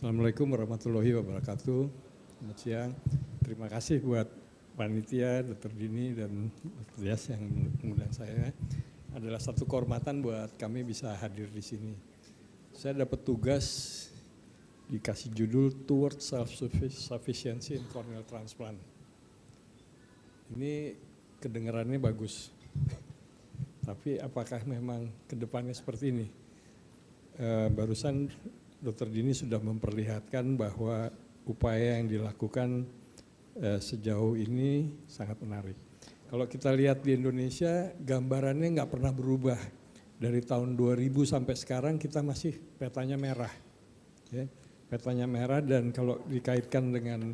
Assalamualaikum warahmatullahi wabarakatuh. Selamat siang. Terima kasih buat panitia, Dr. Dini dan Dr. Dias yang mengundang saya. Adalah satu kehormatan buat kami bisa hadir di sini. Saya dapat tugas dikasih judul Towards Self-Sufficiency in Corneal Transplant. Ini kedengarannya bagus, tapi apakah memang kedepannya seperti ini? Barusan Dr. Dini sudah memperlihatkan bahwa upaya yang dilakukan sejauh ini sangat menarik. Kalau kita lihat di Indonesia, gambarannya nggak pernah berubah. Dari tahun 2000 sampai sekarang kita masih petanya merah. Ya, petanya merah, dan kalau dikaitkan dengan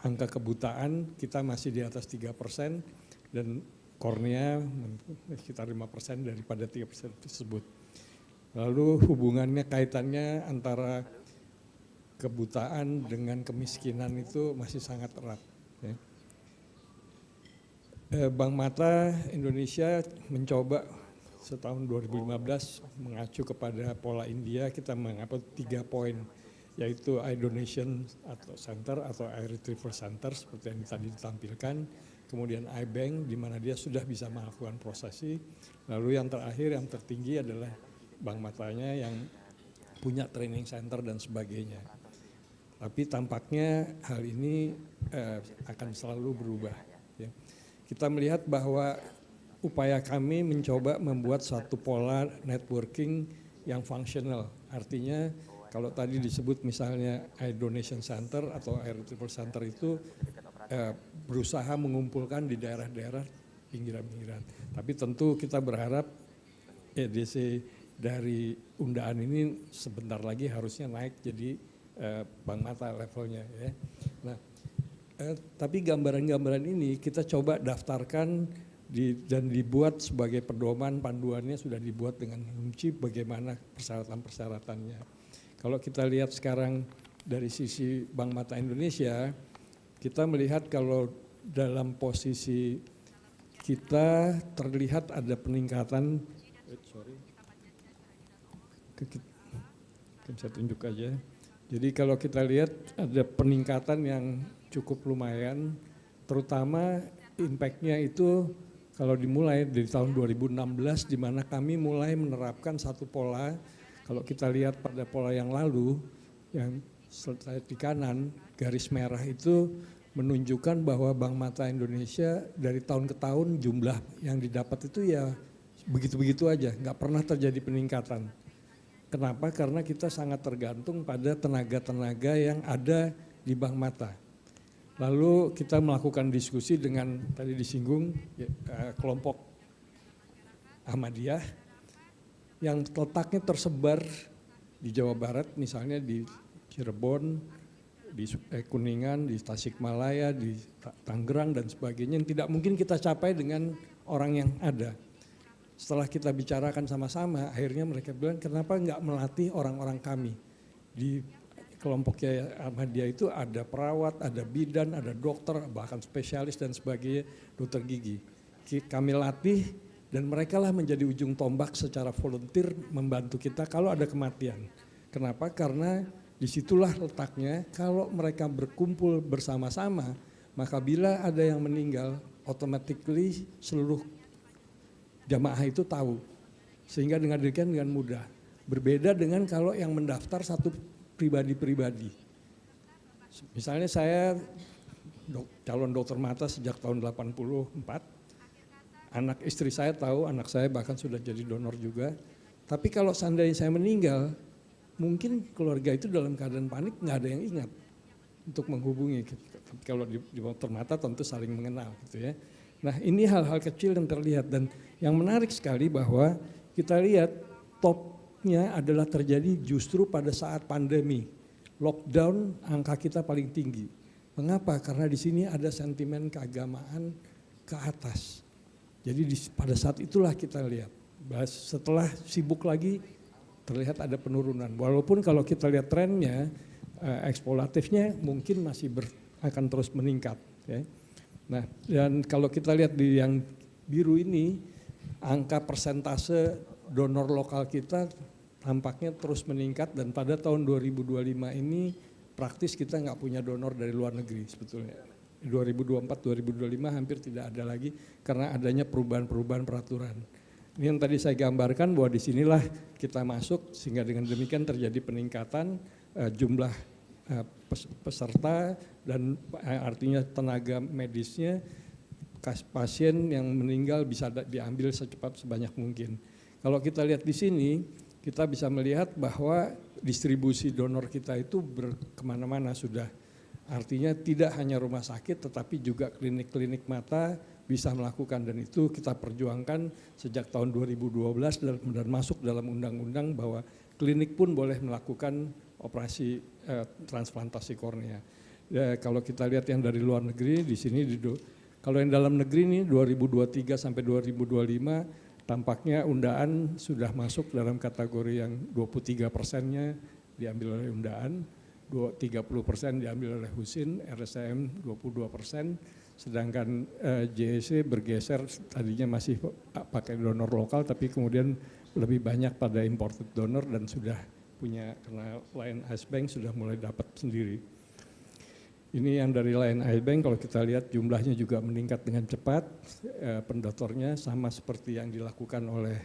angka kebutaan, kita masih di atas 3%, dan kornea sekitar 5% daripada 3% tersebut. Lalu hubungannya, kaitannya antara kebutaan dengan kemiskinan itu masih sangat erat. Ya. Bank Mata Indonesia mencoba setahun 2015 mengacu kepada pola India, kita mengupload 3 poin, yaitu eye donation atau center atau eye retrieval center seperti yang tadi ditampilkan, kemudian eye bank di mana dia sudah bisa melakukan prosesi, lalu yang terakhir yang tertinggi adalah bank matanya yang punya training center dan sebagainya. Tapi tampaknya hal ini akan selalu berubah. Ya. Kita melihat bahwa upaya kami mencoba membuat satu pola networking yang fungsional. Artinya kalau tadi disebut misalnya eye donation center atau eye retrieval center itu berusaha mengumpulkan di daerah-daerah pinggiran-pinggiran. Tapi tentu kita berharap EDC dari undaan ini sebentar lagi harusnya naik jadi Bank Mata levelnya. Ya. Nah, tapi gambaran-gambaran ini kita coba daftarkan dan dibuat sebagai pedoman, panduannya sudah dibuat dengan rinci bagaimana persyaratan-persyaratannya. Kalau kita lihat sekarang dari sisi Bank Mata Indonesia, kita melihat kalau dalam posisi kita terlihat ada peningkatan. Saya tunjuk aja. Jadi kalau kita lihat ada peningkatan yang cukup lumayan, terutama impact-nya itu kalau dimulai dari tahun 2016 di mana kami mulai menerapkan satu pola. Kalau kita lihat pada pola yang lalu, yang di kanan, garis merah itu menunjukkan bahwa Bank Mata Indonesia dari tahun ke tahun jumlah yang didapat itu ya begitu-begitu aja, nggak pernah terjadi peningkatan. Kenapa? Karena kita sangat tergantung pada tenaga-tenaga yang ada di Bank Mata. Lalu kita melakukan diskusi dengan tadi disinggung kelompok Ahmadiyah yang letaknya tersebar di Jawa Barat, misalnya di Cirebon, di Kuningan, di Tasikmalaya, di Tangerang dan sebagainya, yang tidak mungkin kita capai dengan orang yang ada. Setelah kita bicarakan sama-sama, akhirnya mereka bilang kenapa enggak melatih orang-orang kami. Di kelompok Ahmadiyah itu ada perawat, ada bidan, ada dokter, bahkan spesialis dan sebagainya, dokter gigi. Kami latih dan mereka lah menjadi ujung tombak secara volunteer membantu kita kalau ada kematian. Kenapa? Karena disitulah letaknya, kalau mereka berkumpul bersama-sama, maka bila ada yang meninggal, automatically seluruh jamaah itu tahu, sehingga dengan demikian dengan mudah. Berbeda dengan kalau yang mendaftar satu pribadi-pribadi. Misalnya saya calon dokter mata sejak tahun 84, anak istri saya tahu, anak saya bahkan sudah jadi donor juga. Tapi kalau seandainya saya meninggal, mungkin keluarga itu dalam keadaan panik, nggak ada yang ingat untuk menghubungi. Kalau di dokter mata tentu saling mengenal gitu ya. Nah ini hal-hal kecil yang terlihat, dan yang menarik sekali bahwa kita lihat topnya adalah terjadi justru pada saat pandemi. Lockdown angka kita paling tinggi. Mengapa? Karena di sini ada sentimen keagamaan ke atas. Jadi pada saat itulah kita lihat. Setelah sibuk lagi terlihat ada penurunan. Walaupun kalau kita lihat trennya eksploratifnya mungkin masih akan terus meningkat. Ya. Nah, dan kalau kita lihat di yang biru ini, angka persentase donor lokal kita tampaknya terus meningkat dan pada tahun 2025 ini praktis kita nggak punya donor dari luar negeri sebetulnya. 2024-2025 hampir tidak ada lagi karena adanya perubahan-perubahan peraturan. Ini yang tadi saya gambarkan bahwa disinilah kita masuk sehingga dengan demikian terjadi peningkatan jumlah peserta dan artinya tenaga medisnya, pasien yang meninggal bisa diambil sebanyak mungkin. Kalau kita lihat di sini, kita bisa melihat bahwa distribusi donor kita itu kemana-mana sudah. Artinya tidak hanya rumah sakit tetapi juga klinik-klinik mata bisa melakukan, dan itu kita perjuangkan sejak tahun 2012 dan masuk dalam undang-undang bahwa klinik pun boleh melakukan operasi transplantasi kornea. Kalau kita lihat yang dari luar negeri di sini, kalau yang dalam negeri ini 2023 sampai 2025 tampaknya undaan sudah masuk dalam kategori yang 23%-nya diambil oleh undaan, 30% diambil oleh Husin, RSCM 22%, sedangkan JEC bergeser, tadinya masih pakai donor lokal tapi kemudian lebih banyak pada imported donor dan sudah punya, karena Lion Ice Bank sudah mulai dapat sendiri. Ini yang dari Lion Ice Bank, kalau kita lihat jumlahnya juga meningkat dengan cepat, pendonornya sama seperti yang dilakukan oleh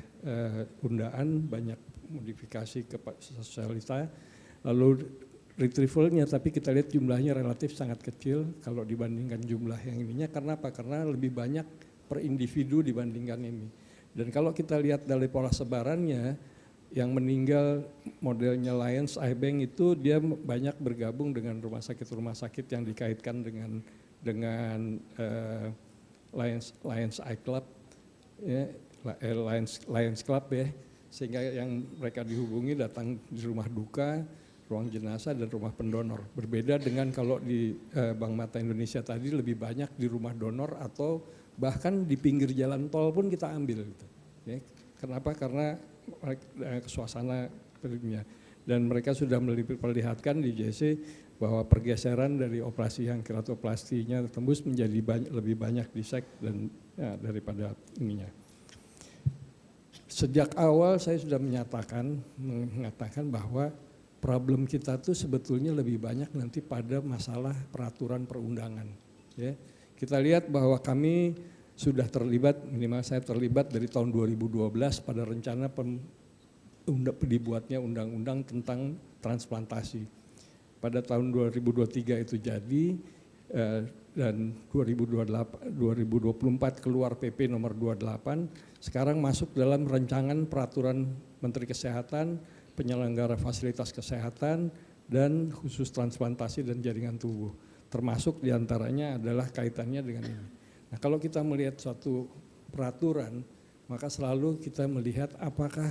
undaan, banyak modifikasi ke sosialita, lalu retrievalnya, tapi kita lihat jumlahnya relatif sangat kecil kalau dibandingkan jumlah yang ininya. Karena apa? Karena lebih banyak per individu dibandingkan ini. Dan kalau kita lihat dari pola sebarannya, yang meninggal modelnya Lions Eye Bank itu dia banyak bergabung dengan rumah sakit yang dikaitkan dengan Lions Eye Club, ya, Lions Club ya, sehingga yang mereka dihubungi datang di rumah duka, ruang jenazah dan rumah pendonor. Berbeda dengan kalau di Bank Mata Indonesia tadi lebih banyak di rumah donor atau bahkan di pinggir jalan tol pun kita ambil gitu. Ya. Kenapa? Karena suasana filmnya, dan mereka sudah memperlihatkan di JC bahwa pergeseran dari operasi yang keratoplastinya tembus menjadi lebih banyak disek dan ya, daripada ininya. Sejak awal saya sudah mengatakan bahwa problem kita tuh sebetulnya lebih banyak nanti pada masalah peraturan perundangan. Ya. Kita lihat bahwa kami sudah terlibat, minimal saya terlibat dari tahun 2012 pada rencana dibuatnya undang-undang tentang transplantasi. Pada tahun 2023 itu jadi, dan 2024 keluar PP nomor 28, sekarang masuk dalam rancangan peraturan Menteri Kesehatan, penyelenggara fasilitas kesehatan, dan khusus transplantasi dan jaringan tubuh. Termasuk diantaranya adalah kaitannya dengan ini. Nah, kalau kita melihat suatu peraturan, maka selalu kita melihat apakah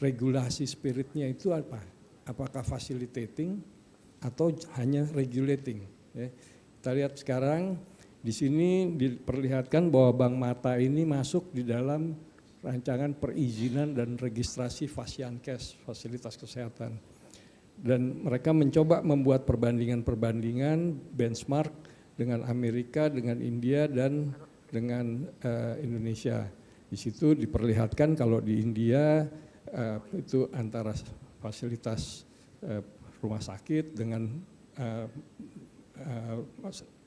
regulasi spiritnya itu apa? Apakah facilitating atau hanya regulating? Ya. Kita lihat sekarang di sini diperlihatkan bahwa Bank Mata ini masuk di dalam rancangan perizinan dan registrasi Fasiankes, fasilitas kesehatan. Dan mereka mencoba membuat perbandingan benchmark dengan Amerika, dengan India, dan dengan Indonesia. Di situ diperlihatkan kalau di India itu antara fasilitas rumah sakit dengan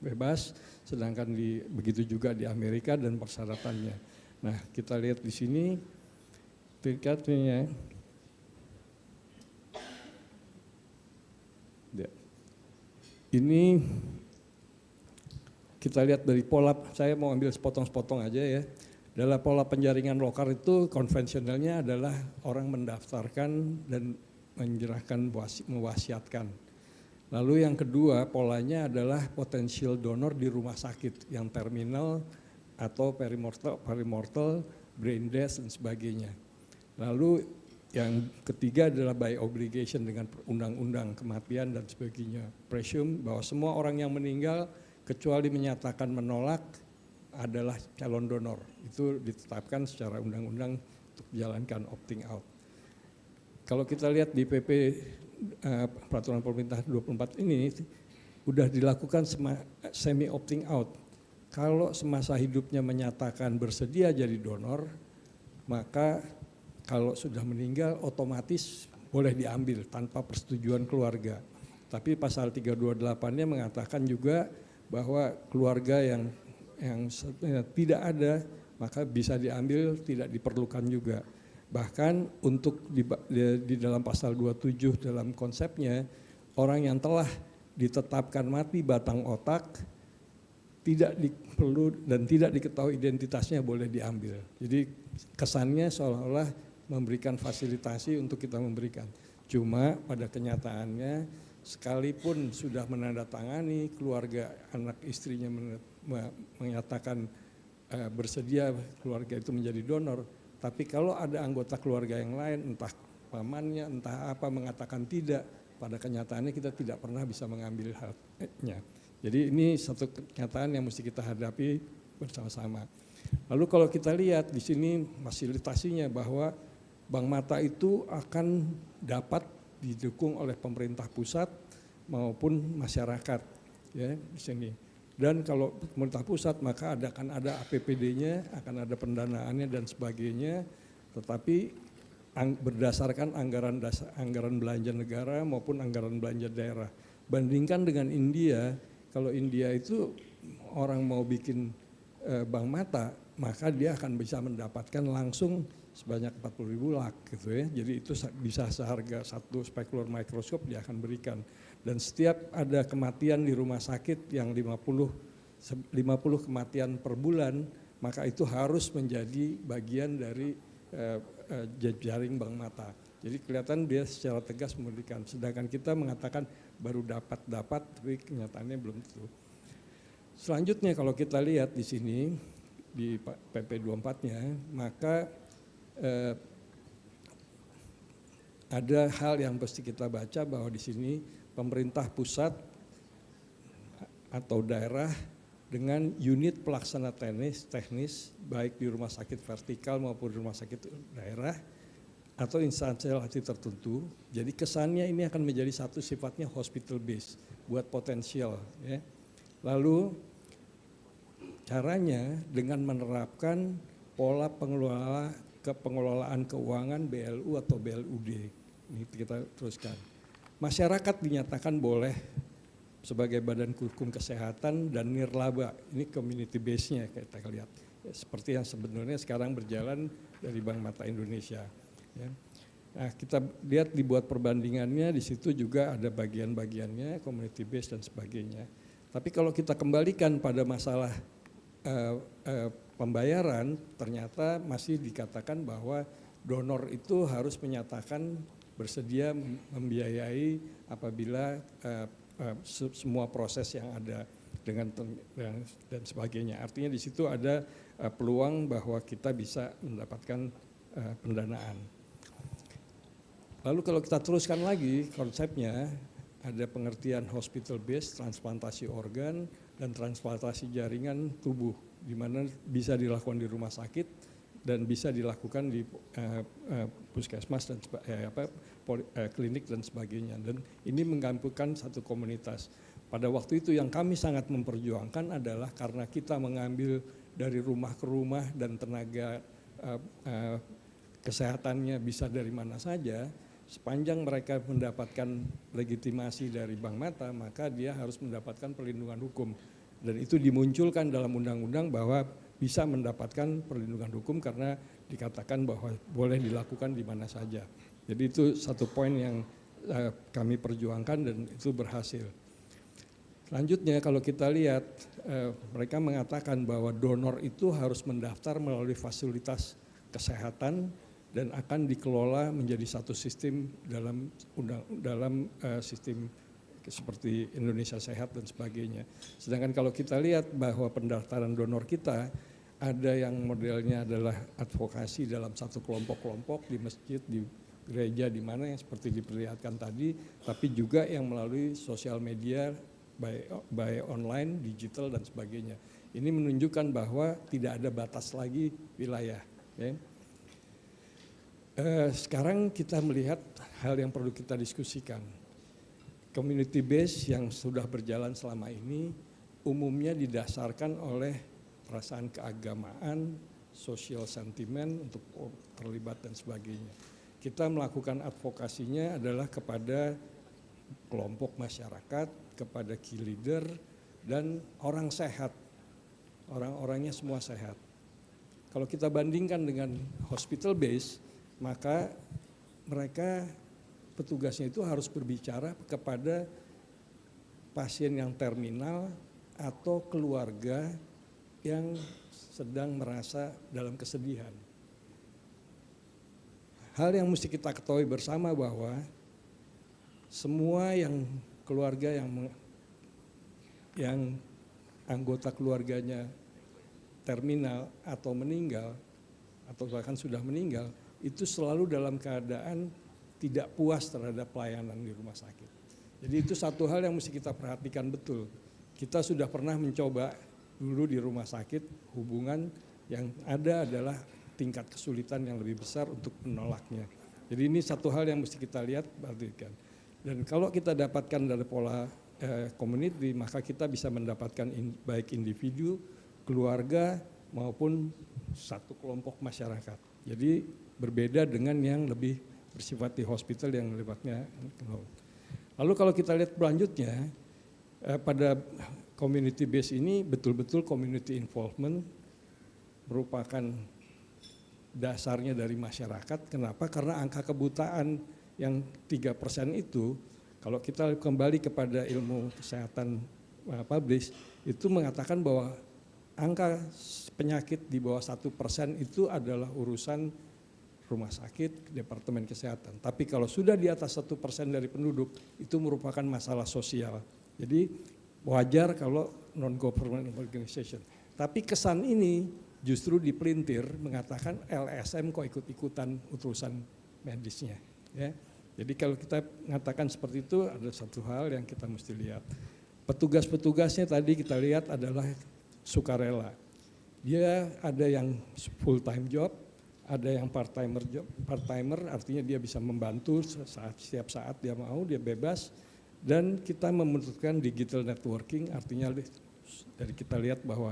bebas, sedangkan begitu juga di Amerika dan persyaratannya. Nah, kita lihat di sini tingkatnya. Ini kita lihat dari pola, saya mau ambil sepotong-sepotong aja ya. Dalam pola penjaringan lokal itu konvensionalnya adalah orang mendaftarkan dan menyerahkan, mewasiatkan. Lalu yang kedua polanya adalah potensial donor di rumah sakit yang terminal atau perimortal, brain death dan sebagainya. Lalu yang ketiga adalah by obligation dengan undang-undang kematian dan sebagainya. Presume bahwa semua orang yang meninggal kecuali menyatakan menolak adalah calon donor. Itu ditetapkan secara undang-undang untuk dijalankan opting out. Kalau kita lihat di PP Peraturan Pemerintah 24 ini sudah dilakukan semi opting out. Kalau semasa hidupnya menyatakan bersedia jadi donor, maka kalau sudah meninggal otomatis boleh diambil tanpa persetujuan keluarga. Tapi pasal 328-nya mengatakan juga bahwa keluarga yang tidak ada maka bisa diambil, tidak diperlukan juga. Bahkan untuk di dalam pasal 27 dalam konsepnya, orang yang telah ditetapkan mati batang otak tidak perlu dan tidak diketahui identitasnya boleh diambil. Jadi kesannya seolah-olah memberikan fasilitasi untuk kita memberikan. Cuma pada kenyataannya sekalipun sudah menandatangani, keluarga anak istrinya menyatakan bersedia keluarga itu menjadi donor, tapi kalau ada anggota keluarga yang lain, entah pamannya, entah apa mengatakan tidak, pada kenyataannya kita tidak pernah bisa mengambil haknya. Jadi ini satu kenyataan yang mesti kita hadapi bersama-sama. Lalu kalau kita lihat di sini fasilitasinya bahwa Bank Mata itu akan dapat didukung oleh pemerintah pusat maupun masyarakat ya di sini. Dan kalau pemerintah pusat maka akan ada APBD-nya, akan ada pendanaannya dan sebagainya, tetapi berdasarkan anggaran belanja negara maupun anggaran belanja daerah. Bandingkan dengan India, kalau India itu orang mau bikin Bank Mata, maka dia akan bisa mendapatkan langsung sebanyak 40.000 lak gitu ya. Jadi itu bisa seharga satu spekulur mikroskop dia akan berikan. Dan setiap ada kematian di rumah sakit yang 50 kematian per bulan, maka itu harus menjadi bagian dari jaring Bank Mata. Jadi kelihatan dia secara tegas memberikan. Sedangkan kita mengatakan baru dapat, tapi kenyataannya belum tentu. Selanjutnya kalau kita lihat di sini di PP 24-nya, maka ada hal yang mesti kita baca bahwa di sini pemerintah pusat atau daerah dengan unit pelaksana teknis baik di rumah sakit vertikal maupun di rumah sakit daerah atau instansi tertentu. Jadi kesannya ini akan menjadi satu sifatnya hospital base buat potensial ya. Lalu caranya dengan menerapkan pola pengelolaan keuangan BLU atau BLUD. Ini kita teruskan. Masyarakat dinyatakan boleh sebagai badan hukum kesehatan dan nirlaba. Ini community base-nya kita lihat. Ya, seperti yang sebenarnya sekarang berjalan dari Bank Mata Indonesia. Ya. Nah, kita lihat dibuat perbandingannya, di situ juga ada bagian-bagiannya, community base dan sebagainya. Tapi kalau kita kembalikan pada masalah pembayaran, ternyata masih dikatakan bahwa donor itu harus menyatakan bersedia membiayai apabila semua proses yang ada dengan dan sebagainya. Artinya di situ ada peluang bahwa kita bisa mendapatkan pendanaan. Lalu kalau kita teruskan lagi konsepnya, ada pengertian hospital base, transplantasi organ, dan transplantasi jaringan tubuh, di mana bisa dilakukan di rumah sakit dan bisa dilakukan di puskesmas dan klinik dan sebagainya. Dan ini menggabungkan satu komunitas. Pada waktu itu yang kami sangat memperjuangkan adalah karena kita mengambil dari rumah ke rumah dan tenaga kesehatannya bisa dari mana saja, sepanjang mereka mendapatkan legitimasi dari Bank Mata, maka dia harus mendapatkan perlindungan hukum. Dan itu dimunculkan dalam undang-undang bahwa bisa mendapatkan perlindungan hukum karena dikatakan bahwa boleh dilakukan di mana saja. Jadi itu satu poin yang kami perjuangkan dan itu berhasil. Selanjutnya kalau kita lihat, mereka mengatakan bahwa donor itu harus mendaftar melalui fasilitas kesehatan dan akan dikelola menjadi satu sistem dalam sistem seperti Indonesia Sehat dan sebagainya. Sedangkan kalau kita lihat bahwa pendaftaran donor kita ada yang modelnya adalah advokasi dalam satu kelompok-kelompok di masjid, di gereja, di mana yang seperti diperlihatkan tadi, tapi juga yang melalui sosial media, by online, digital dan sebagainya. Ini menunjukkan bahwa tidak ada batas lagi wilayah. Ya. Sekarang kita melihat hal yang perlu kita diskusikan. Community base yang sudah berjalan selama ini umumnya didasarkan oleh perasaan keagamaan, social sentiment untuk terlibat dan sebagainya. Kita melakukan advokasinya adalah kepada kelompok masyarakat, kepada key leader, dan orang sehat. Orang-orangnya semua sehat. Kalau kita bandingkan dengan hospital base, maka mereka petugasnya itu harus berbicara kepada pasien yang terminal atau keluarga yang sedang merasa dalam kesedihan. Hal yang mesti kita ketahui bersama bahwa semua yang keluarga yang anggota keluarganya terminal atau meninggal atau bahkan sudah meninggal itu selalu dalam keadaan tidak puas terhadap pelayanan di rumah sakit. Jadi itu satu hal yang mesti kita perhatikan betul. Kita sudah pernah mencoba dulu di rumah sakit, hubungan yang ada adalah tingkat kesulitan yang lebih besar untuk menolaknya. Jadi ini satu hal yang mesti kita lihat, perhatikan. Dan kalau kita dapatkan dari pola community, maka kita bisa mendapatkan baik individu, keluarga maupun satu kelompok masyarakat. Jadi berbeda dengan yang lebih bersifat di hospital yang lebatnya. Lalu kalau kita lihat selanjutnya, pada community base ini betul-betul community involvement merupakan dasarnya dari masyarakat. Kenapa? Karena angka kebutaan yang 3% itu, kalau kita kembali kepada ilmu kesehatan publish, itu mengatakan bahwa angka penyakit di bawah 1% itu adalah urusan rumah sakit, departemen kesehatan. Tapi kalau sudah di atas 1% dari penduduk, itu merupakan masalah sosial. Jadi wajar kalau non-government organization. Tapi kesan ini justru dipelintir mengatakan LSM kok ikut-ikutan urusan medisnya. Ya. Jadi kalau kita mengatakan seperti itu ada satu hal yang kita mesti lihat. Petugas-petugasnya tadi kita lihat adalah sukarela. Dia ada yang full time job, ada yang part-timer job. Part-timer artinya dia bisa membantu setiap saat dia mau, dia bebas. Dan kita membutuhkan digital networking, artinya dari kita lihat bahwa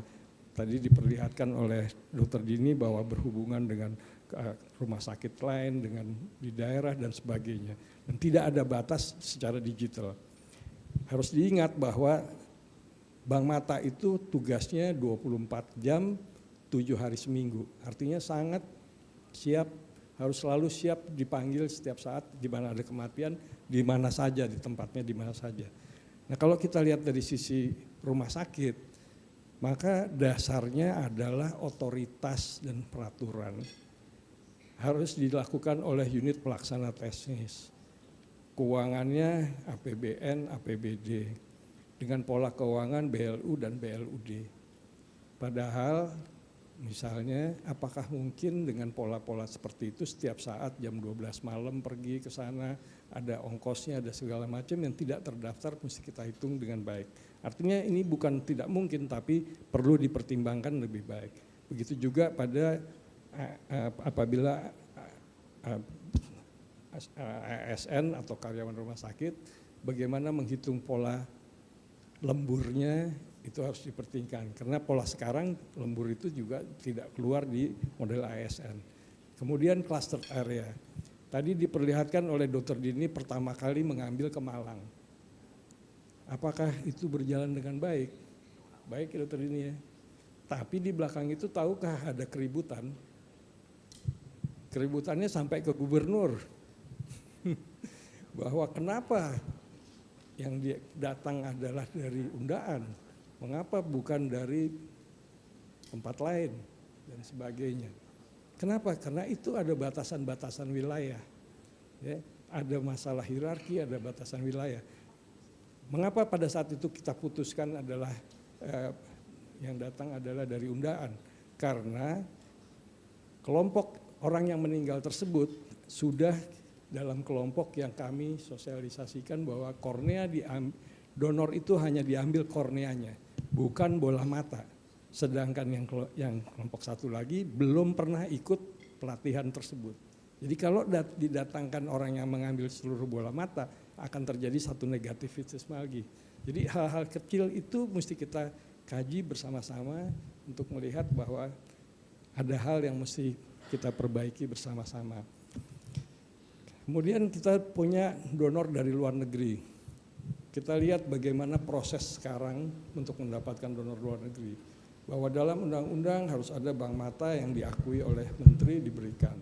tadi diperlihatkan oleh Dr. Dini bahwa berhubungan dengan rumah sakit lain, dengan di daerah dan sebagainya. Dan tidak ada batas secara digital. Harus diingat bahwa Bank Mata itu tugasnya 24 jam, 7 hari seminggu. Artinya sangat siap, harus selalu siap dipanggil setiap saat di mana ada kematian, di mana saja, di tempatnya di mana saja. Nah kalau kita lihat dari sisi rumah sakit, maka dasarnya adalah otoritas dan peraturan. Harus dilakukan oleh unit pelaksana teknis. Keuangannya APBN, APBD, dengan pola keuangan BLU dan BLUD. Padahal misalnya apakah mungkin dengan pola-pola seperti itu setiap saat jam 12 malam pergi ke sana, ada ongkosnya, ada segala macam yang tidak terdaftar mesti kita hitung dengan baik. Artinya ini bukan tidak mungkin tapi perlu dipertimbangkan lebih baik. Begitu juga pada apabila ASN atau karyawan rumah sakit, bagaimana menghitung pola lemburnya itu harus dipertimbangkan karena pola sekarang lembur itu juga tidak keluar di model ASN. Kemudian cluster area. Tadi diperlihatkan oleh Dr. Dini pertama kali mengambil ke Malang. Apakah itu berjalan dengan baik? Baik ya Dr. Dini ya. Tapi di belakang itu tahukah ada keributan? Keributannya sampai ke gubernur. Bahwa kenapa yang datang adalah dari Undaan, mengapa bukan dari tempat lain dan sebagainya. Kenapa? Karena itu ada batasan-batasan wilayah. Ya, ada masalah hierarki, ada batasan wilayah. Mengapa pada saat itu kita putuskan adalah yang datang adalah dari Undaan? Karena kelompok orang yang meninggal tersebut sudah dalam kelompok yang kami sosialisasikan bahwa kornea donor itu hanya diambil korneanya, bukan bola mata. Sedangkan yang kelompok satu lagi belum pernah ikut pelatihan tersebut. Jadi kalau didatangkan orang yang mengambil seluruh bola mata, akan terjadi satu negativitas lagi. Jadi hal-hal kecil itu mesti kita kaji bersama-sama untuk melihat bahwa ada hal yang mesti kita perbaiki bersama-sama. Kemudian kita punya donor dari luar negeri. Kita lihat bagaimana proses sekarang untuk mendapatkan donor luar negeri. Bahwa dalam undang-undang harus ada bank mata yang diakui oleh menteri diberikan.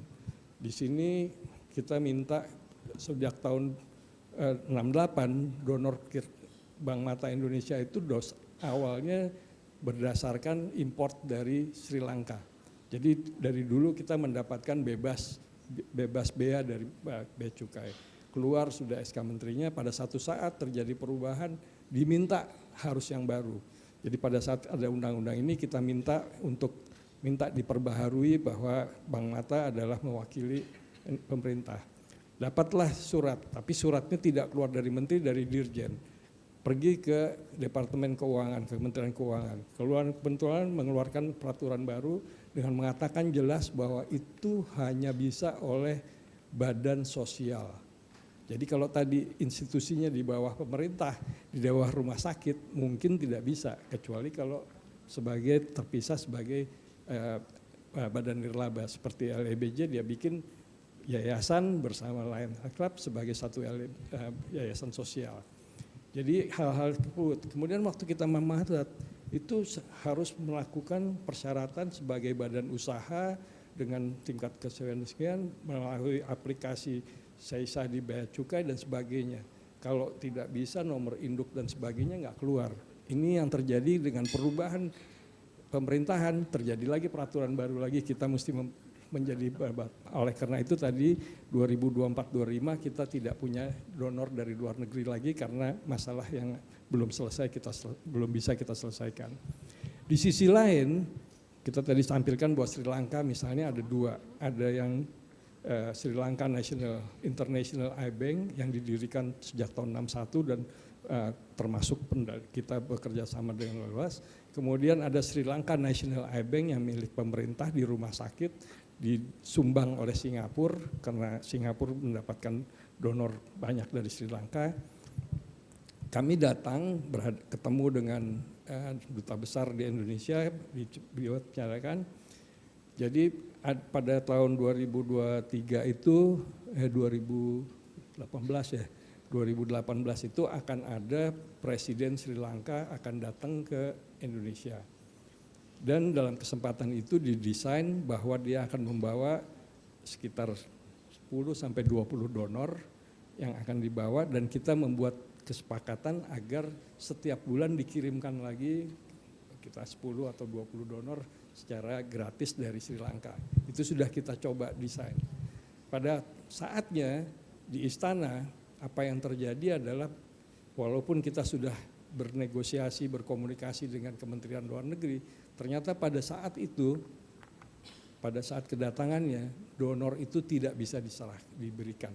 Di sini kita minta sejak tahun 68 donor bank mata Indonesia itu awalnya berdasarkan import dari Sri Lanka. Jadi dari dulu kita mendapatkan bebas bea dari bea cukai. Keluar sudah SK menterinya, pada satu saat terjadi perubahan diminta harus yang baru. Jadi pada saat ada undang-undang ini kita minta diperbaharui bahwa bank mata adalah mewakili pemerintah. Dapatlah surat, tapi suratnya tidak keluar dari menteri, dari dirjen. Pergi ke Departemen Keuangan, ke Kementerian Keuangan. Kementerian mengeluarkan peraturan baru dengan mengatakan jelas bahwa itu hanya bisa oleh badan sosial. Jadi kalau tadi institusinya di bawah pemerintah, di bawah rumah sakit mungkin tidak bisa, kecuali kalau terpisah sebagai badan nirlaba seperti LEBJ, dia bikin yayasan bersama Lion Club sebagai satu yayasan sosial. Jadi hal-hal tersebut. Kemudian waktu kita memahat itu harus melakukan persyaratan sebagai badan usaha dengan tingkat kesekian melalui aplikasi SEISA di bea cukai dan sebagainya. Kalau tidak bisa nomor induk dan sebagainya nggak keluar. Ini yang terjadi dengan perubahan pemerintahan, terjadi lagi peraturan baru lagi, kita mesti menjadi babat. Oleh karena itu tadi 2024-25 kita tidak punya donor dari luar negeri lagi karena masalah yang belum bisa kita selesaikan. Di sisi lain kita tadi tampilkan bahwa Sri Lanka misalnya ada dua, ada yang Sri Lanka International Eye Bank yang didirikan sejak tahun 61 dan termasuk kita bekerja sama dengan luas. Kemudian ada Sri Lanka National Eye Bank yang milik pemerintah di rumah sakit, disumbang oleh Singapura karena Singapura mendapatkan donor banyak dari Sri Lanka. Kami datang ketemu dengan duta besar di Indonesia, dibicarakan. Jadi pada tahun 2023 itu 2018 itu akan ada Presiden Sri Lanka akan datang ke Indonesia. Dan dalam kesempatan itu didesain bahwa dia akan membawa sekitar 10 sampai 20 donor yang akan dibawa, dan kita membuat kesepakatan agar setiap bulan dikirimkan lagi kita 10 atau 20 donor secara gratis dari Sri Lanka. Itu sudah kita coba desain. Pada saatnya di istana apa yang terjadi adalah walaupun kita sudah bernegosiasi, berkomunikasi dengan Kementerian Luar Negeri, ternyata pada saat itu, pada saat kedatangannya, donor itu tidak bisa diberikan.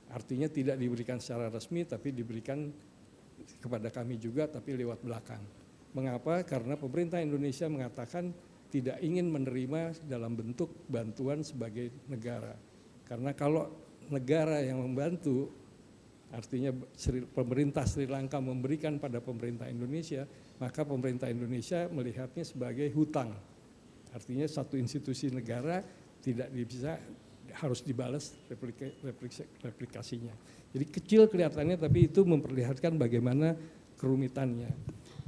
Artinya tidak diberikan secara resmi, tapi diberikan kepada kami juga, tapi lewat belakang. Mengapa? Karena pemerintah Indonesia mengatakan tidak ingin menerima dalam bentuk bantuan sebagai negara. Karena kalau negara yang membantu, artinya pemerintah Sri Lanka memberikan pada pemerintah Indonesia, maka pemerintah Indonesia melihatnya sebagai hutang. Artinya satu institusi negara tidak bisa, harus dibalas replikasinya. Jadi kecil kelihatannya, tapi itu memperlihatkan bagaimana kerumitannya.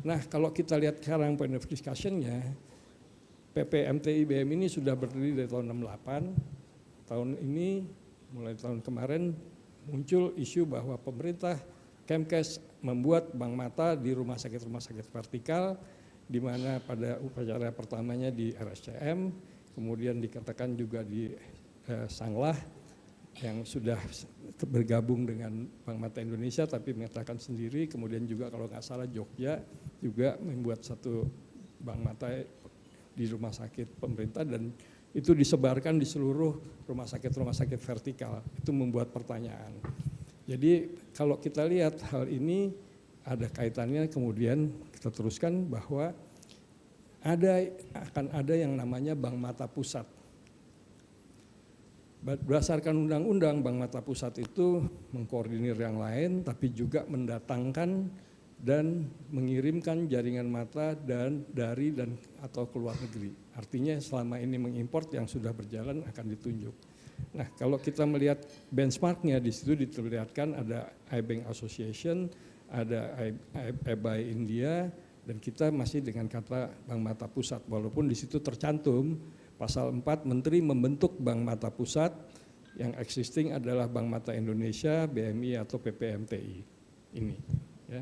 Nah kalau kita lihat sekarang panel discussion-nya, PPMTI-BM ini sudah berdiri dari tahun 68, tahun ini mulai tahun kemarin muncul isu bahwa pemerintah Kemkes membuat bank mata di rumah sakit vertikal, di mana pada upacara pertamanya di RSCM, kemudian dikatakan juga di Sanglah yang sudah bergabung dengan Bank Mata Indonesia tapi mengatakan sendiri, kemudian juga kalau nggak salah Jogja juga membuat satu bank mata di rumah sakit pemerintah, dan itu disebarkan di seluruh rumah sakit vertikal. Itu membuat pertanyaan. Jadi kalau kita lihat hal ini ada kaitannya, kemudian kita teruskan bahwa akan ada yang namanya Bank Mata Pusat. Berdasarkan undang-undang, Bank Mata Pusat itu mengkoordinir yang lain, tapi juga mendatangkan dan mengirimkan jaringan mata dari dan atau ke luar negeri. Artinya selama ini mengimport yang sudah berjalan akan ditunjuk. Nah, kalau kita melihat benchmarknya di situ diperlihatkan ada iBank Association, ada eBay India, dan kita masih dengan kata Bank Mata Pusat. Walaupun di situ tercantum pasal 4 Menteri membentuk Bank Mata Pusat, yang existing adalah Bank Mata Indonesia, BMI atau PPMTI ini. Ya.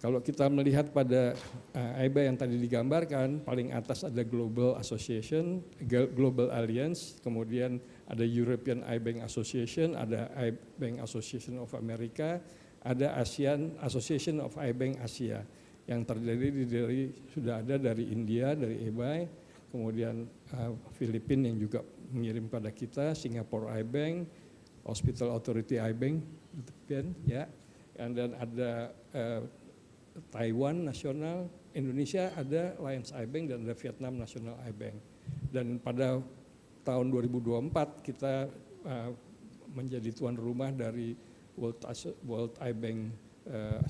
Kalau kita melihat pada AIBA yang tadi digambarkan, paling atas ada Global Association, Global Alliance, kemudian ada European iBank Association, ada iBank Association of America, ada ASEAN Association of iBank Asia, yang terdiri dari sudah ada dari India, dari eBay, kemudian Filipina yang juga mengirim pada kita, Singapore iBank, Hospital Authority iBank, ya, dan ada Taiwan Nasional, Indonesia ada Lions iBank dan ada Vietnam National iBank. Dan pada tahun 2024 kita menjadi tuan rumah dari World iBank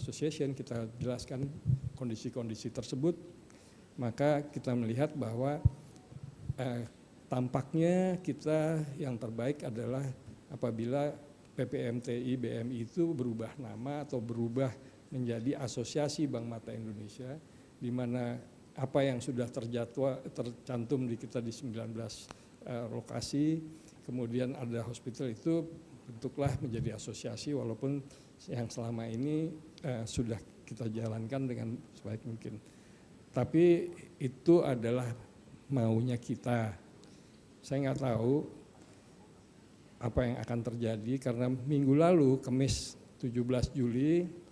Association. Kita jelaskan kondisi-kondisi tersebut, maka kita melihat bahwa tampaknya kita yang terbaik adalah apabila PPMTI BMI itu berubah nama atau berubah menjadi Asosiasi Bank Mata Indonesia, di mana apa yang sudah tercantum di kita di 19 lokasi, kemudian ada hospital itu bentuklah menjadi asosiasi, walaupun yang selama ini sudah kita jalankan dengan sebaik mungkin. Tapi itu adalah maunya kita. Saya nggak tahu apa yang akan terjadi karena minggu lalu, Kamis 17 Juli,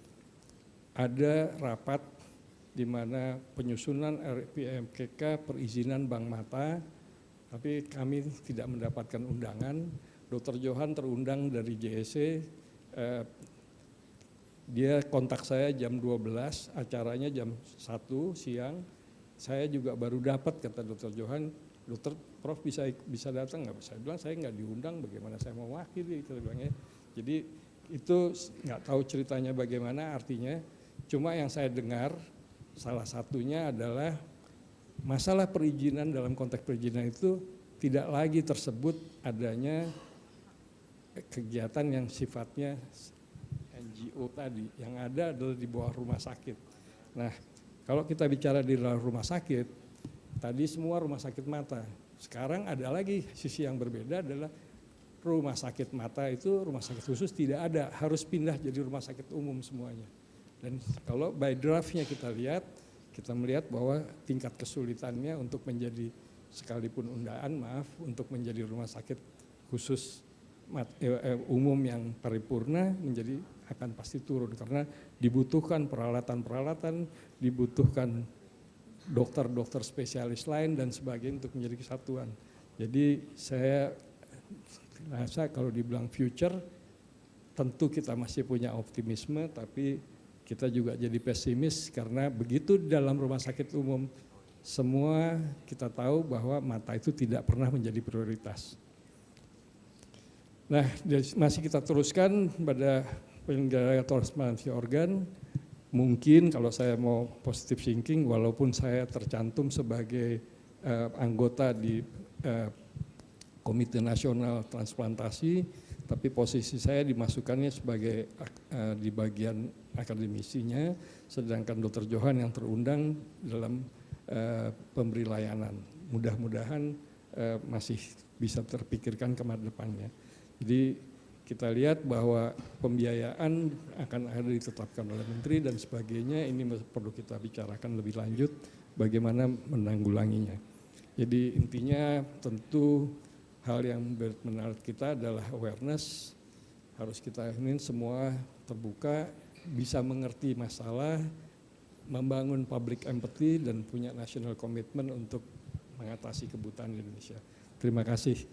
ada rapat di mana penyusunan RPMKK perizinan Bank Mata, tapi kami tidak mendapatkan undangan. Dr. Johan terundang dari JSC, dia kontak saya jam 12, acaranya jam 1 siang. Saya juga baru dapat, kata Dr. Johan, Dokter Prof bisa datang nggak? Saya bilang saya nggak diundang, bagaimana saya mau wakili? Jadi itu nggak tahu ceritanya bagaimana, artinya. Cuma yang saya dengar salah satunya adalah masalah perizinan, dalam konteks perizinan itu tidak lagi tersebut adanya kegiatan yang sifatnya NGO tadi, yang ada adalah di bawah rumah sakit. Nah, kalau kita bicara di dalam rumah sakit, tadi semua rumah sakit mata. Sekarang ada lagi sisi yang berbeda adalah rumah sakit mata itu rumah sakit khusus tidak ada, harus pindah jadi rumah sakit umum semuanya. Dan kalau by draftnya kita lihat, kita melihat bahwa tingkat kesulitannya untuk menjadi sekalipun untuk menjadi rumah sakit khusus umum yang paripurna menjadi akan pasti turun karena dibutuhkan peralatan-peralatan, dibutuhkan dokter-dokter spesialis lain dan sebagainya untuk menjadi kesatuan. Jadi saya rasa kalau dibilang future, tentu kita masih punya optimisme, tapi kita juga jadi pesimis karena begitu dalam rumah sakit umum semua kita tahu bahwa mata itu tidak pernah menjadi prioritas. Nah, masih kita teruskan pada penyelenggara transplantasi organ. Mungkin kalau saya mau positive thinking, walaupun saya tercantum sebagai anggota di Komite Nasional Transplantasi, tapi posisi saya dimasukkannya sebagai di bagian akademisinya, sedangkan Dr. Johan yang terundang dalam pemberi layanan. Mudah-mudahan masih bisa terpikirkan ke depannya. Jadi kita lihat bahwa pembiayaan akan ada ditetapkan oleh menteri dan sebagainya, ini perlu kita bicarakan lebih lanjut bagaimana menanggulanginya. Jadi intinya tentu hal yang menarik kita adalah awareness, harus kita ingin semua terbuka, bisa mengerti masalah, membangun public empathy dan punya national commitment untuk mengatasi kebutaan Indonesia. Terima kasih.